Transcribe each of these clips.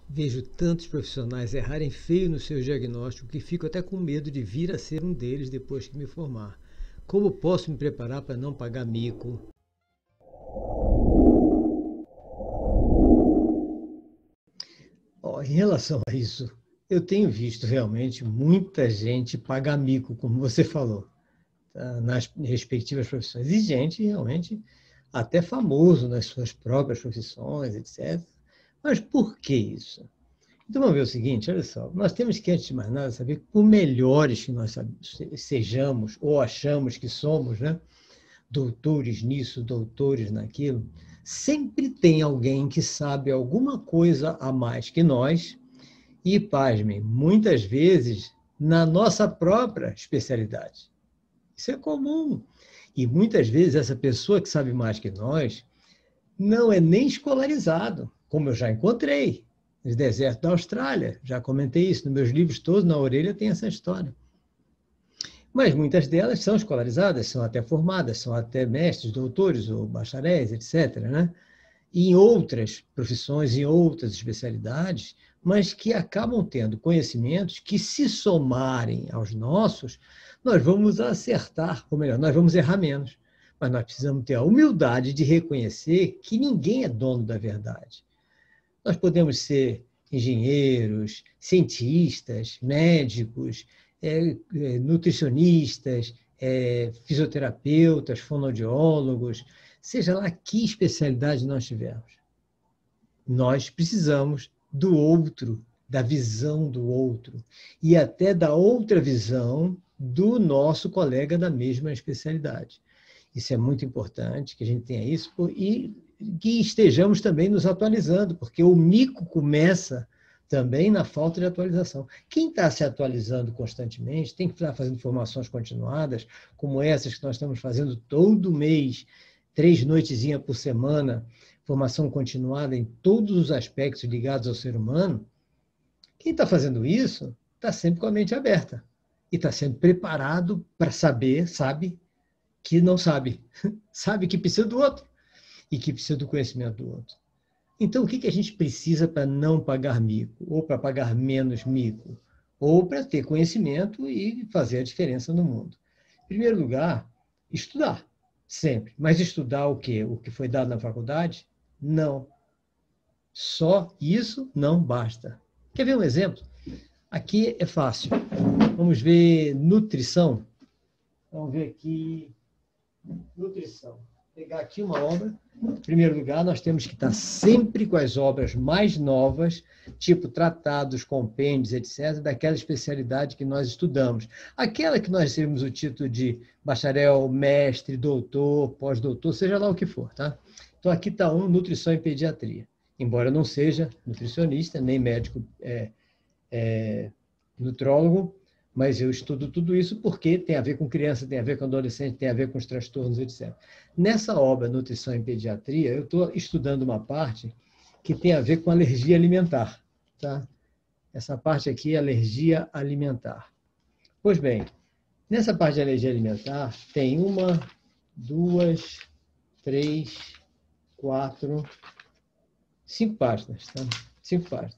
Vejo tantos profissionais errarem feio no seu diagnóstico que fico até com medo de vir a ser um deles depois que me formar. Como posso me preparar para não pagar mico? Em relação a isso, eu tenho visto realmente muita gente pagar mico, como você falou, tá, nas respectivas profissões. E gente realmente até famoso nas suas próprias profissões, etc. Mas por que isso? Então vamos ver o seguinte, olha só, nós temos que, antes de mais nada, saber que por melhores que nós sejamos ou achamos que somos, né? Doutores nisso, doutores naquilo, sempre tem alguém que sabe alguma coisa a mais que nós e, pasmem, muitas vezes na nossa própria especialidade. Isso é comum. E muitas vezes essa pessoa que sabe mais que nós não é nem escolarizado, como eu já encontrei no deserto da Austrália. Já comentei isso nos meus livros todos, na orelha tem essa história. Mas muitas delas são escolarizadas, são até formadas, são até mestres, doutores ou bacharéis, etc., né? E em outras profissões, em outras especialidades, mas que acabam tendo conhecimentos que, se somarem aos nossos, nós vamos acertar, ou melhor, nós vamos errar menos. Mas nós precisamos ter a humildade de reconhecer que ninguém é dono da verdade. Nós podemos ser engenheiros, cientistas, médicos, nutricionistas, fisioterapeutas, fonoaudiólogos, seja lá que especialidade nós tivermos. Nós precisamos do outro, da visão do outro, e até da outra visão do nosso colega da mesma especialidade. Isso é muito importante, que a gente tenha isso, e que estejamos também nos atualizando, porque o mico começa também na falta de atualização. Quem está se atualizando constantemente tem que estar fazendo formações continuadas, como essas que nós estamos fazendo todo mês, 3 noitezinhas por semana, formação continuada em todos os aspectos ligados ao ser humano. Quem está fazendo isso está sempre com a mente aberta e está sempre preparado para saber, sabe que não sabe, sabe que precisa do outro e que precisa do conhecimento do outro. Então, o que a gente precisa para não pagar mico? Ou para pagar menos mico? Ou para ter conhecimento e fazer a diferença no mundo? Em primeiro lugar, estudar, sempre. Mas estudar o quê? O que foi dado na faculdade? Não. Só isso não basta. Quer ver um exemplo? Aqui é fácil. Vamos ver nutrição. Vamos ver aqui nutrição. Vou pegar aqui uma obra. Em primeiro lugar, nós temos que estar sempre com as obras mais novas, tipo tratados, compêndios, etc., daquela especialidade que nós estudamos. Aquela que nós recebemos o título de bacharel, mestre, doutor, pós-doutor, seja lá o que for, tá? Então, aqui está nutrição e pediatria. Embora eu não seja nutricionista, nem médico nutrólogo, mas eu estudo tudo isso porque tem a ver com criança, tem a ver com adolescente, tem a ver com os transtornos, etc. Nessa obra, Nutrição em Pediatria, eu estou estudando uma parte que tem a ver com alergia alimentar. Tá? Essa parte aqui é alergia alimentar. Pois bem, nessa parte de alergia alimentar, tem 1, 2, 3, 4, 5 páginas. Tá? 5 páginas.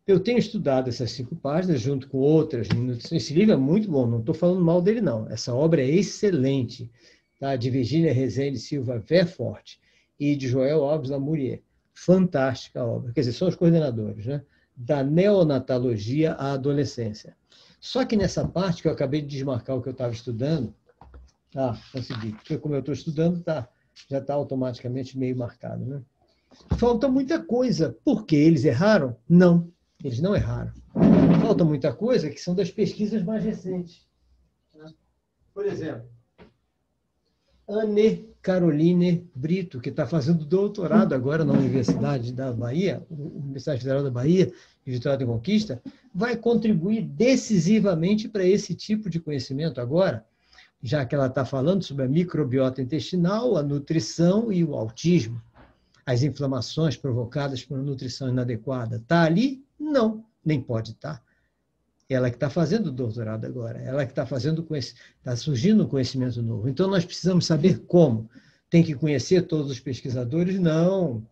Eu tenho estudado essas 5 páginas junto com outras. Esse livro é muito bom, não estou falando mal dele, não. Essa obra é excelente, tá? De Virgínia Rezende Silva Verfort e de Joel Alves Lamourier. Fantástica a obra. Quer dizer, são os coordenadores, né? Da neonatologia à adolescência. Só que nessa parte que eu acabei de desmarcar o que eu estava estudando, consegui. Porque como eu estou estudando, já está automaticamente meio marcado, né? Falta muita coisa. Por que eles erraram? Não. Eles não erraram. Falta muita coisa que são das pesquisas mais recentes. Por exemplo, Anne Caroline Brito, que está fazendo doutorado agora na Universidade da Bahia, Universidade Federal da Bahia, e Vitória da Conquista, vai contribuir decisivamente para esse tipo de conhecimento agora, já que ela está falando sobre a microbiota intestinal, a nutrição e o autismo. As inflamações provocadas por uma nutrição inadequada. Está ali? Não, nem pode estar. Ela que está fazendo o doutorado agora, ela que está surgindo um conhecimento novo. Então, nós precisamos saber como. Tem que conhecer todos os pesquisadores? Não.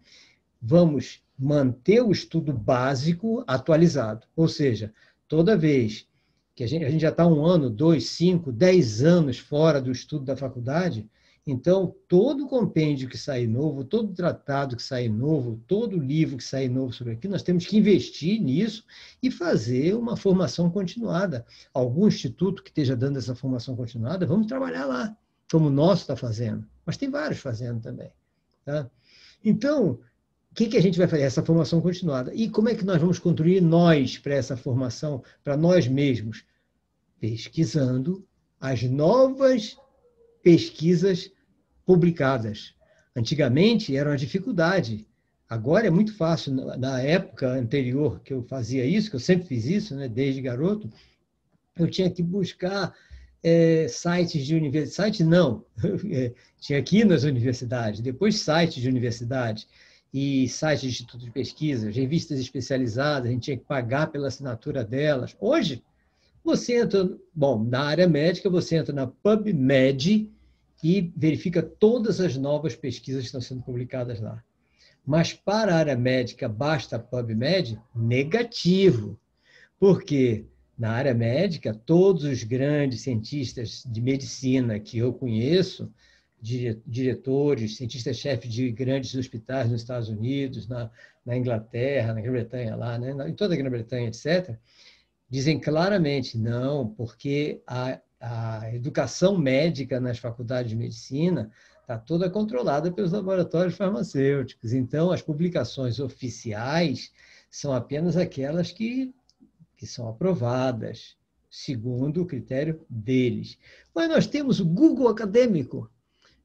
Vamos manter o estudo básico atualizado. Ou seja, toda vez que a gente já está 1 ano, 2, 5, 10 anos fora do estudo da faculdade, então todo compêndio que sair novo, todo tratado que sair novo, todo livro que sair novo sobre aquilo, nós temos que investir nisso e fazer uma formação continuada. Algum instituto que esteja dando essa formação continuada, vamos trabalhar lá, como o nosso está fazendo. Mas tem vários fazendo também. Tá? Então, o que a gente vai fazer? Essa formação continuada. E como é que nós vamos construir nós para essa formação, para nós mesmos? Pesquisando as novas pesquisas publicadas. Antigamente era uma dificuldade. Agora é muito fácil. Na época anterior que eu fazia isso, que eu sempre fiz isso, né, desde garoto, eu tinha que buscar sites de universidade. Site não. Tinha aqui nas universidades, depois sites de universidade e sites de institutos de pesquisa, revistas especializadas, a gente tinha que pagar pela assinatura delas. Hoje, você entra, bom, na área médica, você entra na PubMed e verifica todas as novas pesquisas que estão sendo publicadas lá. Mas para a área médica, basta a PubMed? Negativo. Porque na área médica, todos os grandes cientistas de medicina que eu conheço, diretores, cientistas-chefes de grandes hospitais nos Estados Unidos, na Inglaterra, na Grã-Bretanha, lá, né, em toda a Grã-Bretanha, etc., dizem claramente não, porque a educação médica nas faculdades de medicina está toda controlada pelos laboratórios farmacêuticos. Então, as publicações oficiais são apenas aquelas que são aprovadas, segundo o critério deles. Mas nós temos o Google Acadêmico.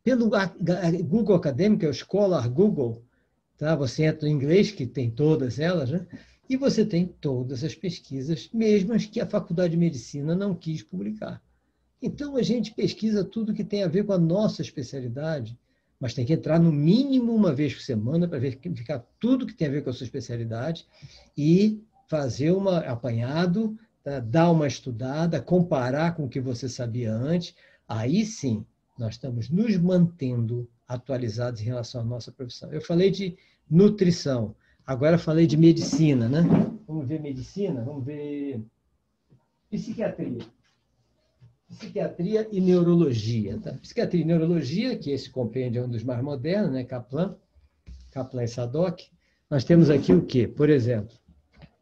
Pelo Google Acadêmico, é o Scholar Google, tá? Você entra em inglês, que tem todas elas, né? E você tem todas as pesquisas, mesmo as que a Faculdade de Medicina não quis publicar. Então, a gente pesquisa tudo que tem a ver com a nossa especialidade, mas tem que entrar no mínimo uma vez por semana para verificar tudo que tem a ver com a sua especialidade e fazer um apanhado, tá? Dar uma estudada, comparar com o que você sabia antes. Aí sim, nós estamos nos mantendo atualizados em relação à nossa profissão. Eu falei de nutrição. Agora falei de medicina, né? Vamos ver medicina, vamos ver psiquiatria. Psiquiatria e neurologia. Tá? Psiquiatria e neurologia, que esse compêndio é um dos mais modernos, né? Kaplan e Sadok. Nós temos aqui o quê? Por exemplo,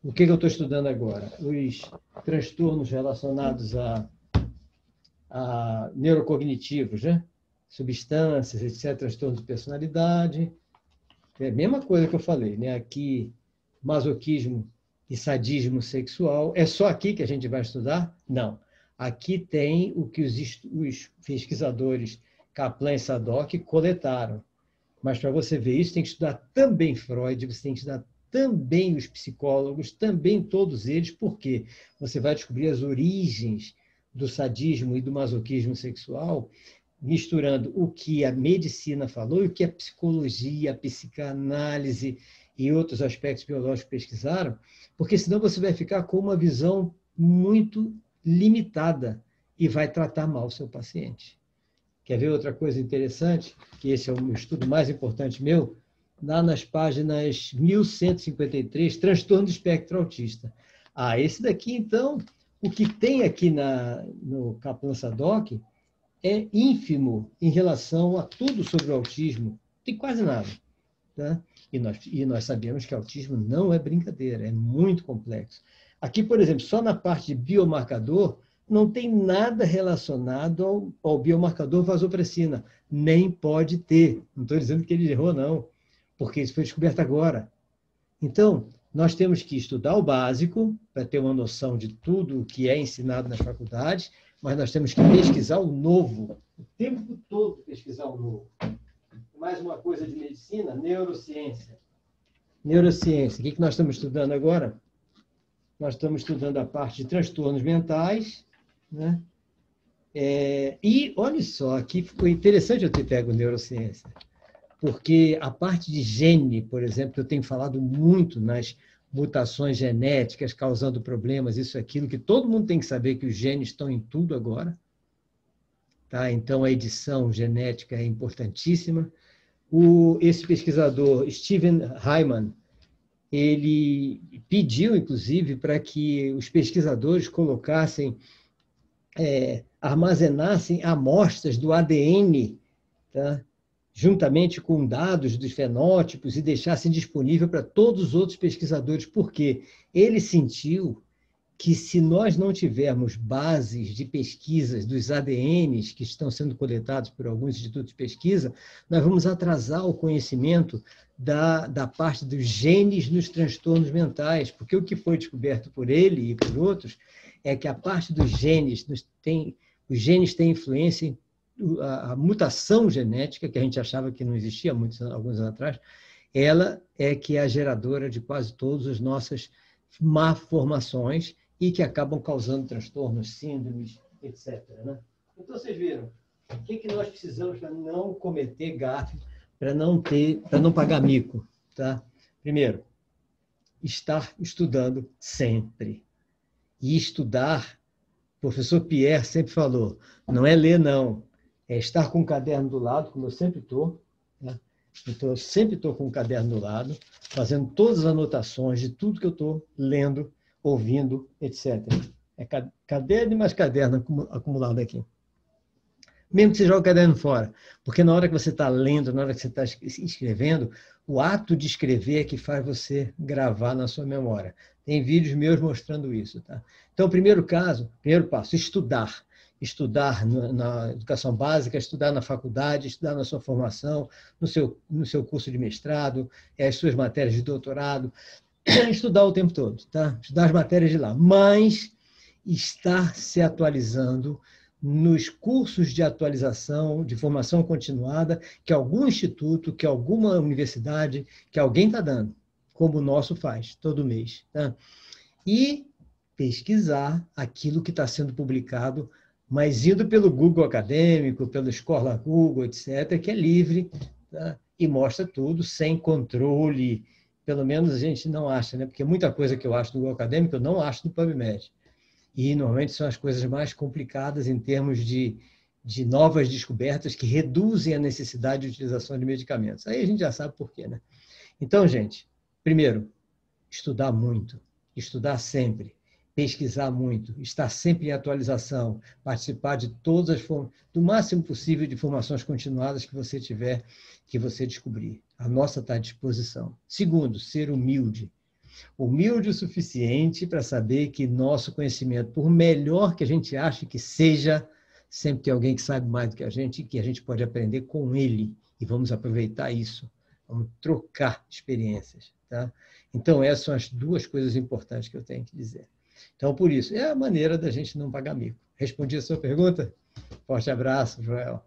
o que eu estou estudando agora? Os transtornos relacionados a neurocognitivos, né? Substâncias, etc., transtornos de personalidade. É a mesma coisa que eu falei, né? Aqui, masoquismo e sadismo sexual. É só aqui que a gente vai estudar? Não. Aqui tem o que os pesquisadores Kaplan e Sadok coletaram. Mas para você ver isso, tem que estudar também Freud, você tem que estudar também os psicólogos, também todos eles, porque você vai descobrir as origens do sadismo e do masoquismo sexual, misturando o que a medicina falou e o que a psicologia, a psicanálise e outros aspectos biológicos pesquisaram, porque senão você vai ficar com uma visão muito limitada e vai tratar mal o seu paciente. Quer ver outra coisa interessante? Que esse é o estudo mais importante meu, lá nas páginas 1153, transtorno do espectro autista. Esse daqui, então, o que tem aqui no Kaplan-Sadok é ínfimo em relação a tudo sobre o autismo. Não tem quase nada. Tá? E nós sabemos que autismo não é brincadeira, é muito complexo. Aqui, por exemplo, só na parte de biomarcador, não tem nada relacionado ao biomarcador vasopressina. Nem pode ter. Não estou dizendo que ele errou, não, porque isso foi descoberto agora. Então, nós temos que estudar o básico para ter uma noção de tudo o que é ensinado nas faculdades, mas nós temos que pesquisar o novo, o tempo todo pesquisar o novo. Mais uma coisa de medicina, neurociência. Neurociência, o que nós estamos estudando agora? Nós estamos estudando a parte de transtornos mentais, né? E olha só, aqui ficou interessante eu ter pego neurociência, porque a parte de gene, por exemplo, que eu tenho falado muito nas mutações genéticas causando problemas, isso e aquilo, que todo mundo tem que saber que os genes estão em tudo agora. Tá? Então, a edição genética é importantíssima. Esse pesquisador, Steven Hyman, ele pediu, inclusive, para que os pesquisadores colocassem, armazenassem amostras do ADN, tá? Juntamente com dados dos fenótipos e deixassem disponível para todos os outros pesquisadores, porque ele sentiu que se nós não tivermos bases de pesquisas dos ADNs que estão sendo coletados por alguns institutos de pesquisa, nós vamos atrasar o conhecimento da parte dos genes nos transtornos mentais, porque o que foi descoberto por ele e por outros é que a parte dos genes, os genes têm influência em a mutação genética, que a gente achava que não existia alguns anos atrás, ela é que é a geradora de quase todas as nossas malformações e que acabam causando transtornos, síndromes, etc. Né? Então, vocês viram, o que nós precisamos para não cometer gafe, para não pagar mico? Tá? Primeiro, estar estudando sempre. E estudar, o professor Pierre sempre falou, não é ler, não. É estar com o caderno do lado, como eu sempre estou. Né? Então, eu sempre estou com o caderno do lado, fazendo todas as anotações de tudo que eu estou lendo, ouvindo, etc. É caderno e mais caderno acumulado aqui. Mesmo que você jogue o caderno fora, porque na hora que você está lendo, na hora que você está escrevendo, o ato de escrever é que faz você gravar na sua memória. Tem vídeos meus mostrando isso. Tá? Então, primeiro passo, estudar. Estudar na educação básica, estudar na faculdade, estudar na sua formação, no seu curso de mestrado, as suas matérias de doutorado, estudar o tempo todo, tá? Estudar as matérias de lá, mas estar se atualizando nos cursos de atualização, de formação continuada, que algum instituto, que alguma universidade, que alguém está dando, como o nosso faz, todo mês. Tá? E pesquisar aquilo que está sendo publicado, mas indo pelo Google Acadêmico, pela Escola Google, etc., que é livre, tá? E mostra tudo sem controle. Pelo menos a gente não acha, né? Porque muita coisa que eu acho no Google Acadêmico eu não acho no PubMed. E normalmente são as coisas mais complicadas em termos de novas descobertas que reduzem a necessidade de utilização de medicamentos. Aí a gente já sabe por quê, né? Então, gente, primeiro, estudar muito, estudar sempre, pesquisar muito, estar sempre em atualização, participar de todas as formas, do máximo possível de formações continuadas que você tiver, que você descobrir. A nossa está à disposição. Segundo, ser humilde. Humilde o suficiente para saber que nosso conhecimento, por melhor que a gente ache que seja, sempre tem alguém que sabe mais do que a gente e que a gente pode aprender com ele. E vamos aproveitar isso. Vamos trocar experiências. Tá? Então, essas são as duas coisas importantes que eu tenho que dizer. Então, por isso, é a maneira da gente não pagar mico. Respondi a sua pergunta? Forte abraço, Joel.